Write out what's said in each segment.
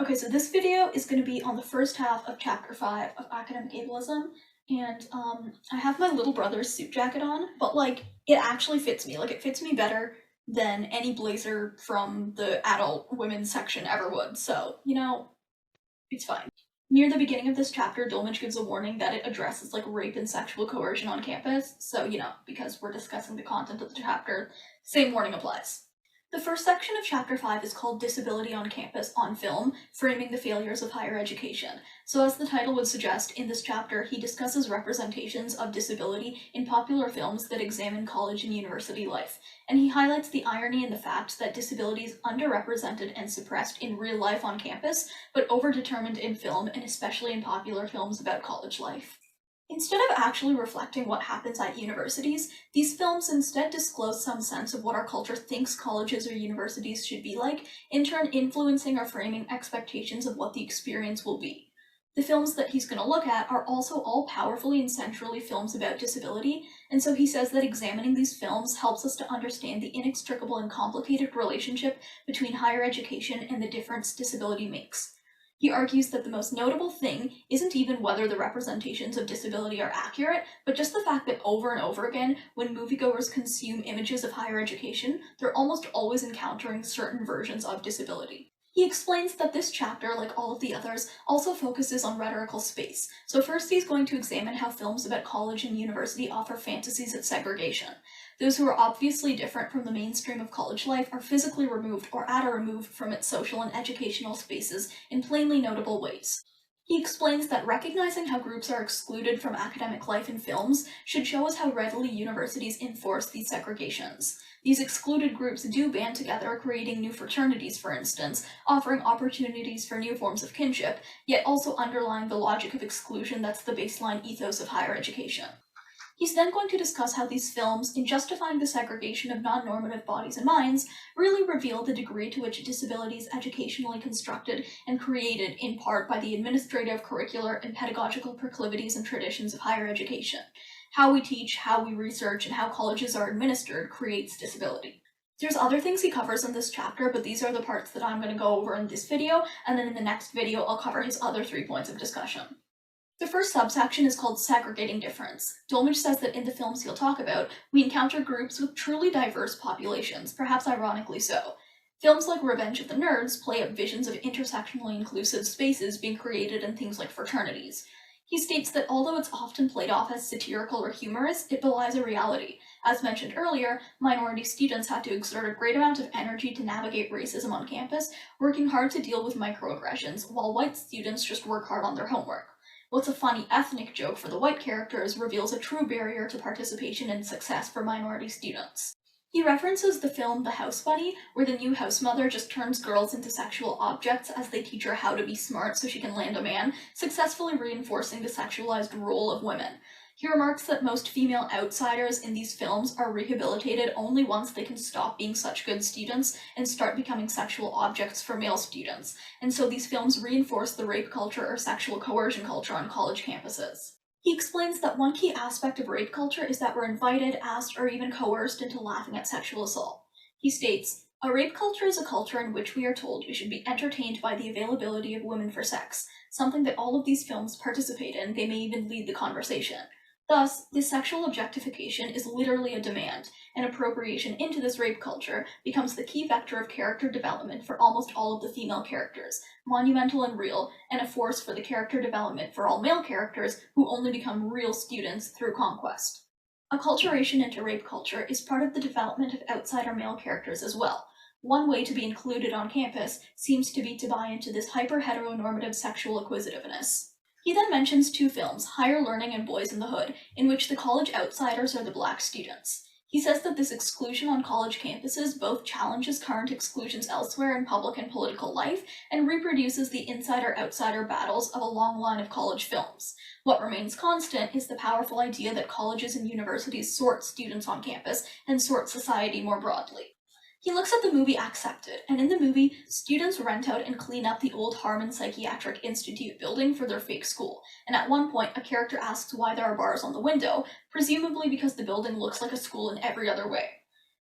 Okay, so this video is going to be on the first half of Chapter 5 of Academic Ableism, and I have my little brother's suit jacket on, but like, it actually fits me. Like, it fits me better than any blazer from the adult women's section ever would, so, it's fine. Near the beginning of this chapter, Dolmage gives a warning that it addresses like rape and sexual coercion on campus, so, because we're discussing the content of the chapter, same warning applies. The first section of Chapter 5 is called Disability on Campus on Film, Framing the Failures of Higher Education. So as the title would suggest, in this chapter he discusses representations of disability in popular films that examine college and university life, and he highlights the irony in the fact that disability is underrepresented and suppressed in real life on campus, but overdetermined in film, and especially in popular films about college life. Instead of actually reflecting what happens at universities, these films instead disclose some sense of what our culture thinks colleges or universities should be like, in turn influencing or framing expectations of what the experience will be. The films that he's going to look at are also all powerfully and centrally films about disability, and so he says that examining these films helps us to understand the inextricable and complicated relationship between higher education and the difference disability makes. He argues that the most notable thing isn't even whether the representations of disability are accurate, but just the fact that over and over again, when moviegoers consume images of higher education, they're almost always encountering certain versions of disability. He explains that this chapter, like all of the others, also focuses on rhetorical space. So first he's going to examine how films about college and university offer fantasies of segregation. Those who are obviously different from the mainstream of college life are physically removed or at a remove from its social and educational spaces in plainly notable ways. He explains that recognizing how groups are excluded from academic life in films should show us how readily universities enforce these segregations. These excluded groups do band together, creating new fraternities, for instance, offering opportunities for new forms of kinship, yet also underlying the logic of exclusion that's the baseline ethos of higher education. He's then going to discuss how these films, in justifying the segregation of non-normative bodies and minds, really reveal the degree to which disability is educationally constructed and created in part by the administrative, curricular, and pedagogical proclivities and traditions of higher education. How we teach, how we research, and how colleges are administered creates disability. There's other things he covers in this chapter, but these are the parts that I'm going to go over in this video, and then in the next video I'll cover his other 3 points of discussion. The first subsection is called Segregating Difference. Dolmage says that in the films he'll talk about, we encounter groups with truly diverse populations, perhaps ironically so. Films like Revenge of the Nerds play up visions of intersectionally inclusive spaces being created in things like fraternities. He states that although it's often played off as satirical or humorous, it belies a reality. As mentioned earlier, minority students have to exert a great amount of energy to navigate racism on campus, working hard to deal with microaggressions, while white students just work hard on their homework. What's a funny ethnic joke for the white characters reveals a true barrier to participation and success for minority students. He references the film The House Bunny, where the new house mother just turns girls into sexual objects as they teach her how to be smart so she can land a man, successfully reinforcing the sexualized role of women. He remarks that most female outsiders in these films are rehabilitated only once they can stop being such good students and start becoming sexual objects for male students, and so these films reinforce the rape culture or sexual coercion culture on college campuses. He explains that one key aspect of rape culture is that we're invited, asked, or even coerced into laughing at sexual assault. He states, "A rape culture is a culture in which we are told we should be entertained by the availability of women for sex, something that all of these films participate in. They may even lead the conversation. Thus, this sexual objectification is literally a demand, and appropriation into this rape culture becomes the key vector of character development for almost all of the female characters, monumental and real, and a force for the character development for all male characters who only become real students through conquest. Acculturation into rape culture is part of the development of outsider male characters as well. One way to be included on campus seems to be to buy into this hyper-heteronormative sexual acquisitiveness." He then mentions 2 films, Higher Learning and Boys in the Hood, in which the college outsiders are the black students. He says that this exclusion on college campuses both challenges current exclusions elsewhere in public and political life and reproduces the insider-outsider battles of a long line of college films. What remains constant is the powerful idea that colleges and universities sort students on campus and sort society more broadly. He looks at the movie Accepted, and in the movie, students rent out and clean up the old Harmon Psychiatric Institute building for their fake school, and at one point, a character asks why there are bars on the window, presumably because the building looks like a school in every other way.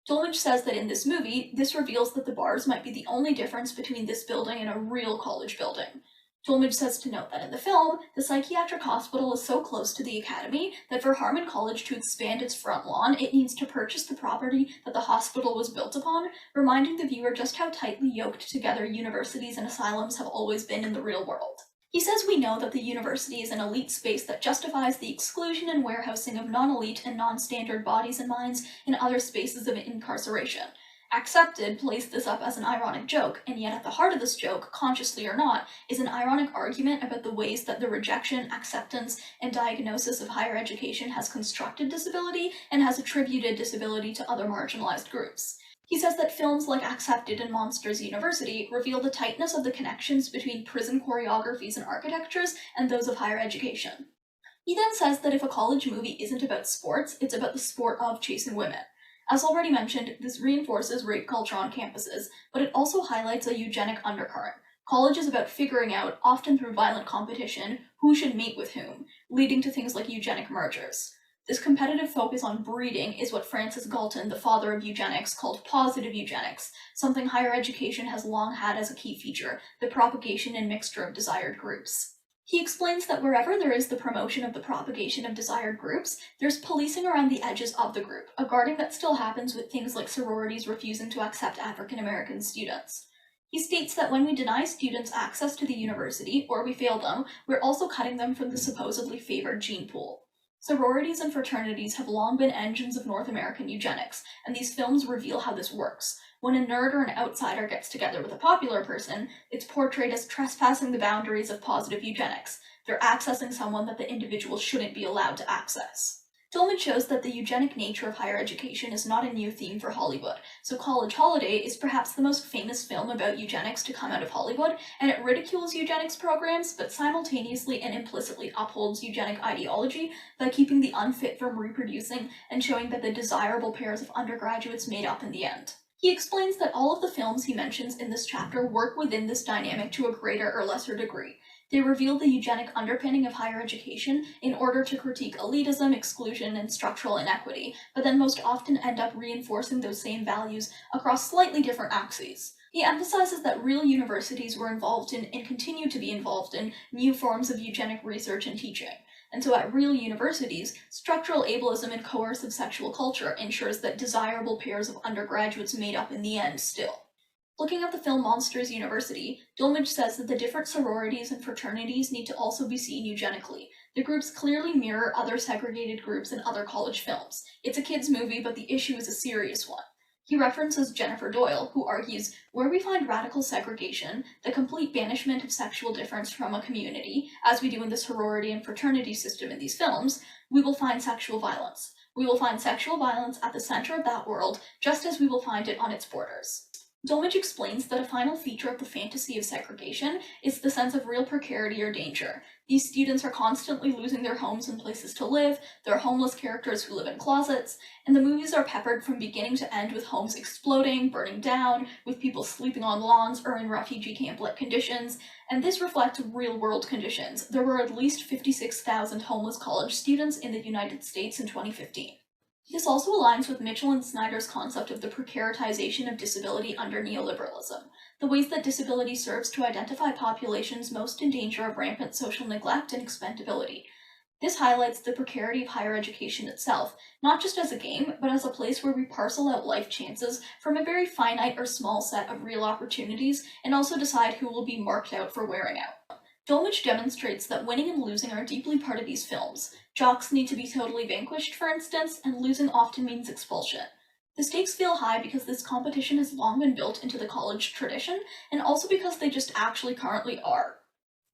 Dolmage says that in this movie, this reveals that the bars might be the only difference between this building and a real college building. Dolmage says to note that in the film, the psychiatric hospital is so close to the academy that for Harmon College to expand its front lawn, it needs to purchase the property that the hospital was built upon, reminding the viewer just how tightly yoked together universities and asylums have always been in the real world. He says we know that the university is an elite space that justifies the exclusion and warehousing of non-elite and non-standard bodies and minds in other spaces of incarceration. Accepted plays this up as an ironic joke, and yet at the heart of this joke, consciously or not, is an ironic argument about the ways that the rejection, acceptance, and diagnosis of higher education has constructed disability and has attributed disability to other marginalized groups. He says that films like Accepted and Monsters University reveal the tightness of the connections between prison choreographies and architectures and those of higher education. He then says that if a college movie isn't about sports, it's about the sport of chasing women. As already mentioned, this reinforces rape culture on campuses, but it also highlights a eugenic undercurrent. College is about figuring out, often through violent competition, who should mate with whom, leading to things like eugenic mergers. This competitive focus on breeding is what Francis Galton, the father of eugenics, called positive eugenics, something higher education has long had as a key feature, the propagation and mixture of desired groups. He explains that wherever there is the promotion of the propagation of desired groups, there's policing around the edges of the group, a guarding that still happens with things like sororities refusing to accept African American students. He states that when we deny students access to the university, or we fail them, we're also cutting them from the supposedly favored gene pool. Sororities and fraternities have long been engines of North American eugenics, and these films reveal how this works. When a nerd or an outsider gets together with a popular person, it's portrayed as trespassing the boundaries of positive eugenics. They're accessing someone that the individual shouldn't be allowed to access. Dolmage shows that the eugenic nature of higher education is not a new theme for Hollywood, so College Holiday is perhaps the most famous film about eugenics to come out of Hollywood, and it ridicules eugenics programs, but simultaneously and implicitly upholds eugenic ideology by keeping the unfit from reproducing and showing that the desirable pairs of undergraduates made up in the end. He explains that all of the films he mentions in this chapter work within this dynamic to a greater or lesser degree. They reveal the eugenic underpinning of higher education in order to critique elitism, exclusion, and structural inequity, but then most often end up reinforcing those same values across slightly different axes. He emphasizes that real universities were involved in, and continue to be involved in, new forms of eugenic research and teaching. And so at real universities, structural ableism and coercive sexual culture ensures that desirable pairs of undergraduates made up in the end still. Looking at the film Monsters University, Dolmage says that the different sororities and fraternities need to also be seen eugenically. The groups clearly mirror other segregated groups in other college films. It's a kids' movie, but the issue is a serious one. He references Jennifer Doyle, who argues, where we find radical segregation, the complete banishment of sexual difference from a community, as we do in the sorority and fraternity system in these films, we will find sexual violence. We will find sexual violence at the center of that world, just as we will find it on its borders. Dolmage explains that a final feature of the fantasy of segregation is the sense of real precarity or danger. These students are constantly losing their homes and places to live, they're homeless characters who live in closets, and the movies are peppered from beginning to end with homes exploding, burning down, with people sleeping on lawns or in refugee camp-like conditions, and this reflects real-world conditions. There were at least 56,000 homeless college students in the United States in 2015. This also aligns with Mitchell and Snyder's concept of the precaritization of disability under neoliberalism, the ways that disability serves to identify populations most in danger of rampant social neglect and expendability. This highlights the precarity of higher education itself, not just as a game, but as a place where we parcel out life chances from a very finite or small set of real opportunities and also decide who will be marked out for wearing out. Dolmage demonstrates that winning and losing are deeply part of these films. Jocks need to be totally vanquished, for instance, and losing often means expulsion. The stakes feel high because this competition has long been built into the college tradition, and also because they just actually currently are.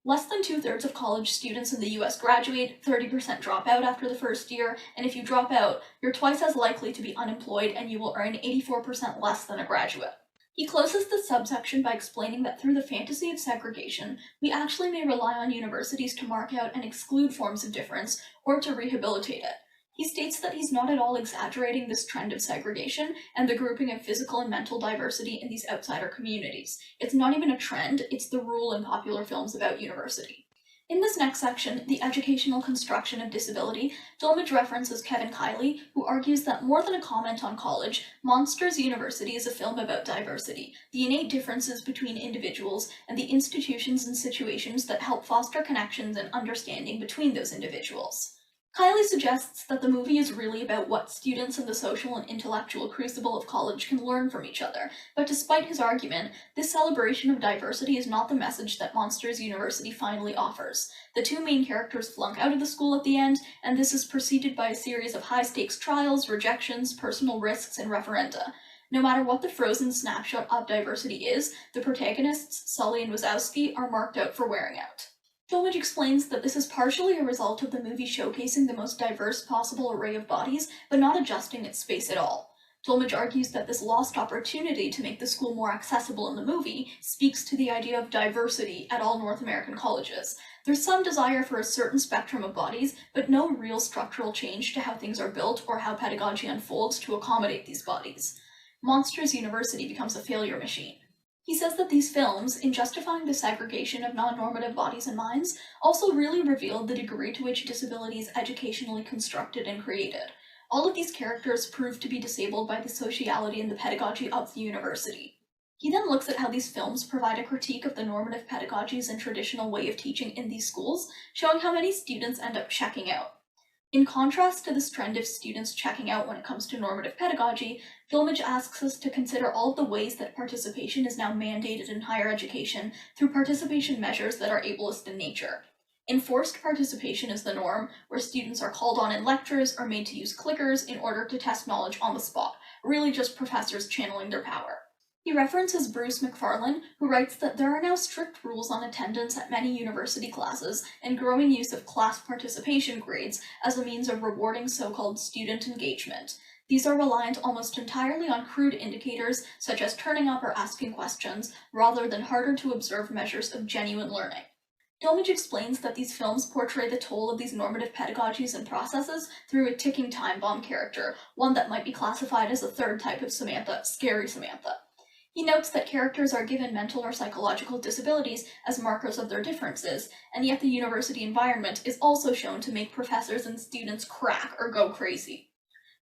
Less than 2/3 of college students in the US graduate, 30% drop out after the first year, and if you drop out, you're twice as likely to be unemployed and you will earn 84% less than a graduate. He closes the subsection by explaining that through the fantasy of segregation, we actually may rely on universities to mark out and exclude forms of difference, or to rehabilitate it. He states that he's not at all exaggerating this trend of segregation and the grouping of physical and mental diversity in these outsider communities. It's not even a trend, it's the rule in popular films about university. In this next section, The Educational Construction of Disability, Dolmage references Kevin Kiley, who argues that more than a comment on college, Monsters University is a film about diversity, the innate differences between individuals, and the institutions and situations that help foster connections and understanding between those individuals. Kiley suggests that the movie is really about what students in the social and intellectual crucible of college can learn from each other, but despite his argument, this celebration of diversity is not the message that Monsters University finally offers. The two main characters flunk out of the school at the end, and this is preceded by a series of high-stakes trials, rejections, personal risks, and referenda. No matter what the frozen snapshot of diversity is, the protagonists, Sully and Wazowski, are marked out for wearing out. Dolmage explains that this is partially a result of the movie showcasing the most diverse possible array of bodies, but not adjusting its space at all. Dolmage argues that this lost opportunity to make the school more accessible in the movie speaks to the idea of diversity at all North American colleges. There's some desire for a certain spectrum of bodies, but no real structural change to how things are built or how pedagogy unfolds to accommodate these bodies. Monsters University becomes a failure machine. He says that these films, in justifying the segregation of non-normative bodies and minds, also really revealed the degree to which disability is educationally constructed and created. All of these characters prove to be disabled by the sociality and the pedagogy of the university. He then looks at how these films provide a critique of the normative pedagogies and traditional way of teaching in these schools, showing how many students end up checking out. In contrast to this trend of students checking out when it comes to normative pedagogy, Dolmage asks us to consider all of the ways that participation is now mandated in higher education through participation measures that are ableist in nature. Enforced participation is the norm, where students are called on in lectures or made to use clickers in order to test knowledge on the spot, really just professors channeling their power. He references Bruce McFarlane, who writes that there are now strict rules on attendance at many university classes and growing use of class participation grades as a means of rewarding so-called student engagement. These are reliant almost entirely on crude indicators such as turning up or asking questions, rather than harder to observe measures of genuine learning. Dolmage explains that these films portray the toll of these normative pedagogies and processes through a ticking time bomb character, one that might be classified as a third type of Samantha, Scary Samantha. He notes that characters are given mental or psychological disabilities as markers of their differences, and yet the university environment is also shown to make professors and students crack or go crazy.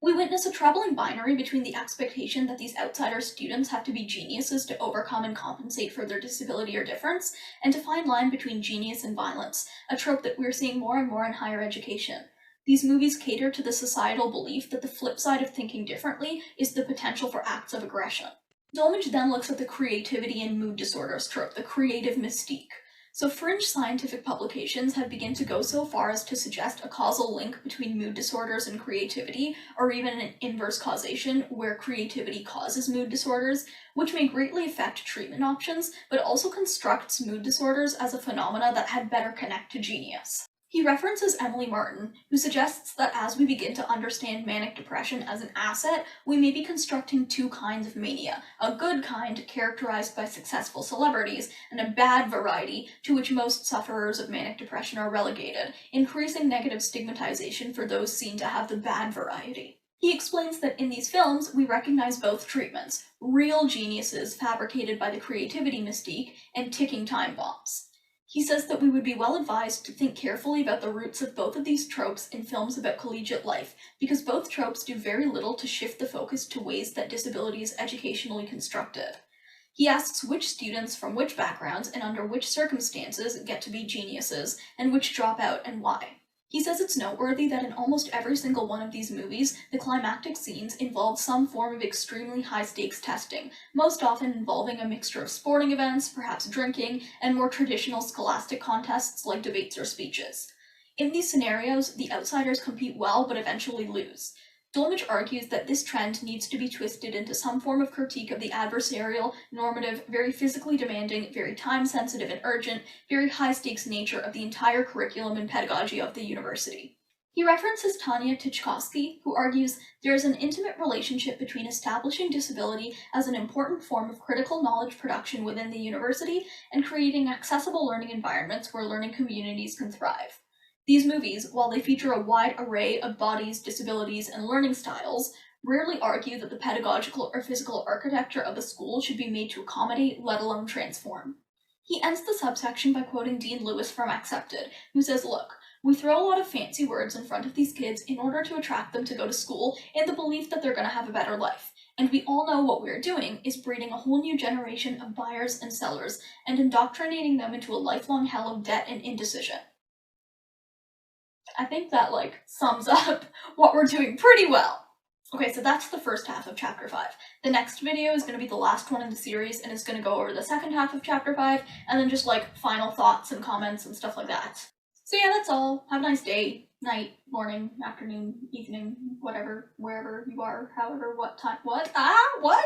We witness a troubling binary between the expectation that these outsider students have to be geniuses to overcome and compensate for their disability or difference, and a fine line between genius and violence, a trope that we're seeing more and more in higher education. These movies cater to the societal belief that the flip side of thinking differently is the potential for acts of aggression. Dolmage then looks at the creativity and mood disorders trope, the creative mystique. So fringe scientific publications have begun to go so far as to suggest a causal link between mood disorders and creativity, or even an inverse causation where creativity causes mood disorders, which may greatly affect treatment options, but also constructs mood disorders as a phenomena that had better connect to genius. He references Emily Martin, who suggests that as we begin to understand manic depression as an asset, we may be constructing two kinds of mania, a good kind characterized by successful celebrities, and a bad variety to which most sufferers of manic depression are relegated, increasing negative stigmatization for those seen to have the bad variety. He explains that in these films, we recognize both treatments, real geniuses fabricated by the creativity mystique, and ticking time bombs. He says that we would be well advised to think carefully about the roots of both of these tropes in films about collegiate life, because both tropes do very little to shift the focus to ways that disability is educationally constructed. He asks which students from which backgrounds and under which circumstances get to be geniuses, and which drop out and why. He says it's noteworthy that in almost every single one of these movies, the climactic scenes involve some form of extremely high-stakes testing, most often involving a mixture of sporting events, perhaps drinking, and more traditional scholastic contests like debates or speeches. In these scenarios, the outsiders compete well but eventually lose. Dolmage argues that this trend needs to be twisted into some form of critique of the adversarial, normative, very physically demanding, very time-sensitive and urgent, very high-stakes nature of the entire curriculum and pedagogy of the university. He references Tanya Tichkovsky, who argues there is an intimate relationship between establishing disability as an important form of critical knowledge production within the university and creating accessible learning environments where learning communities can thrive. These movies, while they feature a wide array of bodies, disabilities, and learning styles, rarely argue that the pedagogical or physical architecture of the school should be made to accommodate, let alone transform. He ends the subsection by quoting Dean Lewis from Accepted, who says, "Look, we throw a lot of fancy words in front of these kids in order to attract them to go to school in the belief that they're going to have a better life. And we all know what we're doing is breeding a whole new generation of buyers and sellers and indoctrinating them into a lifelong hell of debt and indecision." I think that sums up what we're doing pretty well. Okay, so that's the first half of chapter 5. The next video is going to be the last one in the series, and it's going to go over the second half of chapter 5, and then just final thoughts and comments and stuff like that. So yeah, that's all. Have a nice day, night, morning, afternoon, evening, whatever, wherever you are, however, what time, what? What?